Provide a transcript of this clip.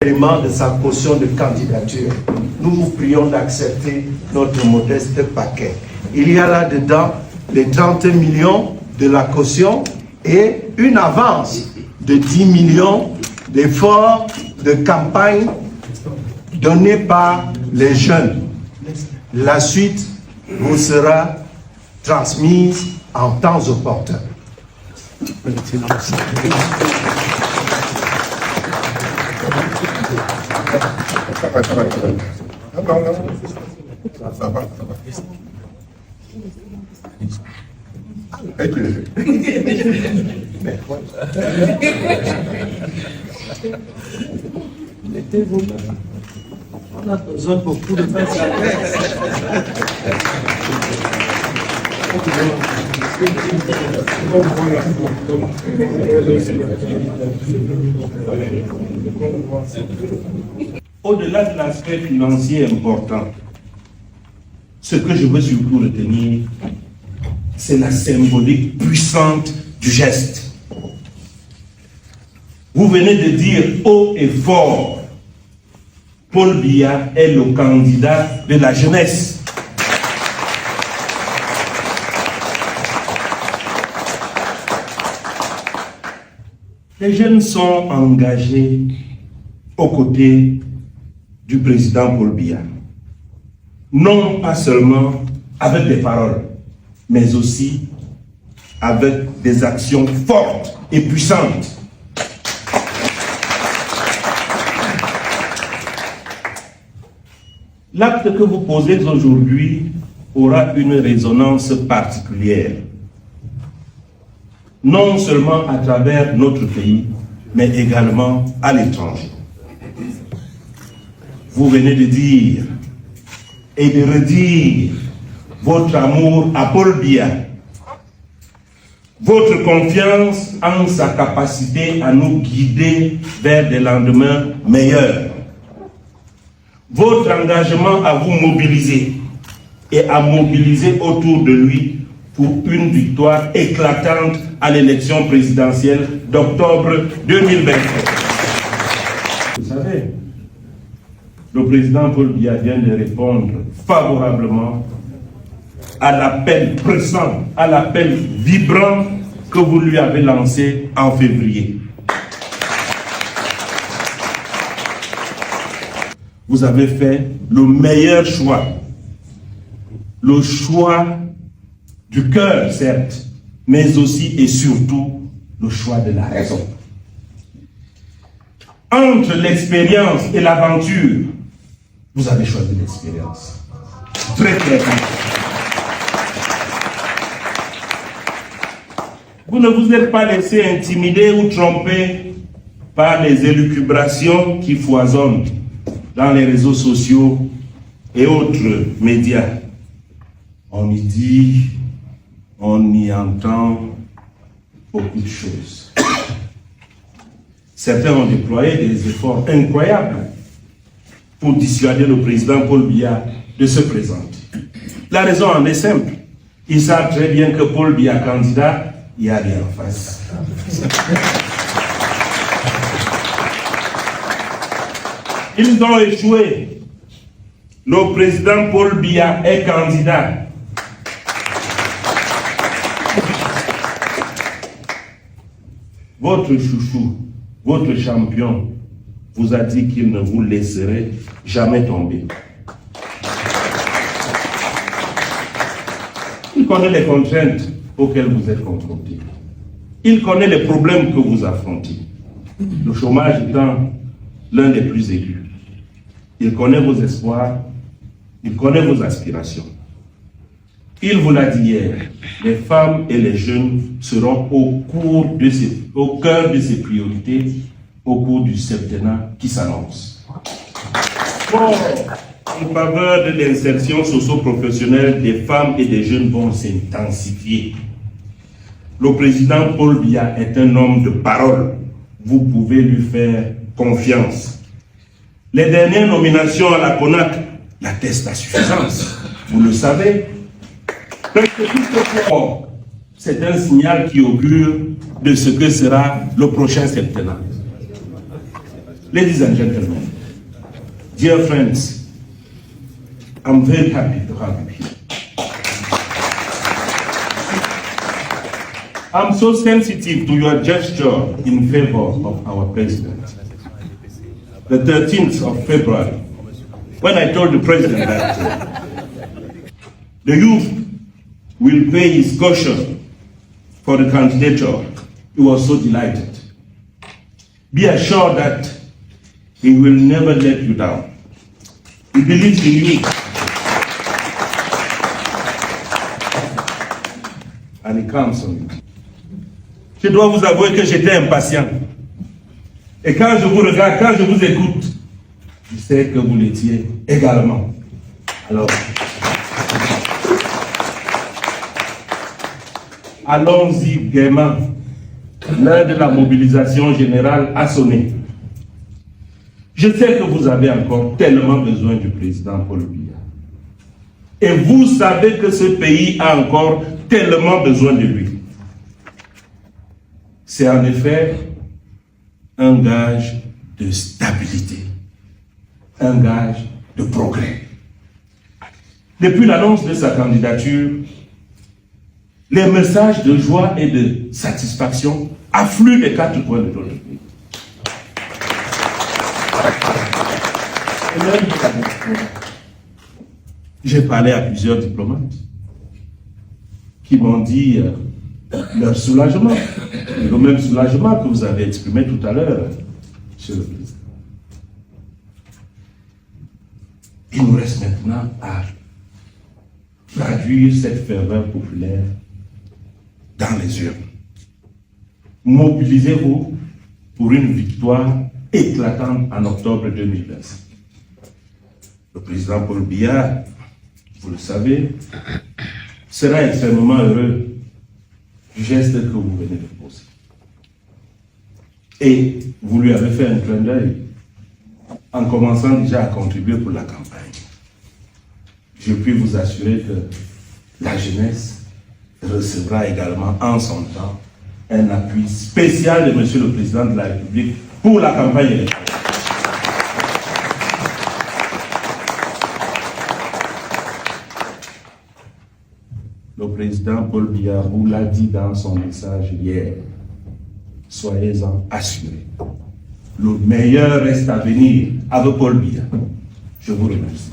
élément de sa caution de candidature. Nous vous prions d'accepter notre modeste paquet. Il y a là-dedans les 30 millions de la caution et une avance de 10 millions d'efforts de campagne donnés par les jeunes. La suite vous sera transmise en temps opportun. Mettez-vous là. On a besoin beaucoup de faire ça. Au-delà de l'aspect financier important, ce que je veux surtout retenir, c'est la symbolique puissante du geste. Vous venez de dire haut et fort, Paul Biya est le candidat de la jeunesse. Les jeunes sont engagés aux côtés du président Paul Biya. Non pas seulement avec des paroles, mais aussi avec des actions fortes et puissantes. L'acte que vous posez aujourd'hui aura une résonance particulière, non seulement à travers notre pays, mais également à l'étranger. Vous venez de dire et de redire votre amour à Paul Biya, votre confiance en sa capacité à nous guider vers des lendemains meilleurs, votre engagement à vous mobiliser et à mobiliser autour de lui pour une victoire éclatante à l'élection présidentielle d'octobre 2023. Vous savez, le président Paul Biya vient de répondre favorablement à l'appel pressant, à l'appel vibrant que vous lui avez lancé en février. Vous avez fait le meilleur choix, le choix du cœur, certes, mais aussi et surtout le choix de la raison. Entre l'expérience et l'aventure, vous avez choisi l'expérience. Très bien. Vous ne vous êtes pas laissé intimider ou tromper par les élucubrations qui foisonnent dans les réseaux sociaux et autres médias. On y dit, on y entend beaucoup de choses. Certains ont déployé des efforts incroyables pour dissuader le président Paul Biya de se présenter. La raison en est simple. Ils savent très bien que Paul Biya candidat, il y a rien en face. Ils ont échoué. Le président Paul Biya est candidat. Votre chouchou, votre champion, vous a dit qu'il ne vous laisserait jamais tomber. Il connaît les contraintes auxquelles vous êtes confrontés. Il connaît les problèmes que vous affrontez. Le chômage étant l'un des plus aigus. Il connaît vos espoirs, il connaît vos aspirations. Il vous l'a dit hier, les femmes et les jeunes seront au cœur de ses priorités au cours du septennat qui s'annonce. En faveur de l'insertion socio-professionnelle des femmes et des jeunes vont s'intensifier. Le président Paul Biya est un homme de parole. Vous pouvez lui faire confiance. Les dernières nominations à la CONAC l'attestent à suffisance. Vous le savez. C'est un signal qui augure de ce que sera le prochain septennat. Ladies and gentlemen, dear friends, I'm very happy to have you here. I'm so sensitive to your gesture in favor of our president. The 13th of February, when I told the president that the youth will pay his caution for the candidature, he was so delighted. Be assured that he will never let you down. He believes in you. And he counts on you. Je dois vous avouer que j'étais impatient. Et quand je vous regarde, quand je vous écoute, je sais que vous l'étiez également. Alors, allons-y gaiement. L'heure de la mobilisation générale a sonné. Je sais que vous avez encore tellement besoin du président Paul Biya. Et vous savez que ce pays a encore tellement besoin de lui. C'est en effet un gage de stabilité, un gage de progrès. Depuis l'annonce de sa candidature, les messages de joie et de satisfaction affluent des quatre coins de notre pays. J'ai parlé à plusieurs diplomates qui m'ont dit leur soulagement, le même soulagement que vous avez exprimé tout à l'heure, Monsieur le Président. Il nous reste maintenant à traduire cette ferveur populaire dans les urnes. Mobilisez-vous pour une victoire éclatante en octobre 2025. Le président Paul Biya, vous le savez, sera extrêmement heureux du geste que vous venez de poser. Et vous lui avez fait un clin d'œil en commençant déjà à contribuer pour la campagne. Je puis vous assurer que la jeunesse recevra également en son temps un appui spécial de Monsieur le Président de la République pour la campagne électorale. Le président Paul Biya vous l'a dit dans son message hier. Soyez-en assurés. Le meilleur reste à venir avec Paul Biya. Je vous remercie.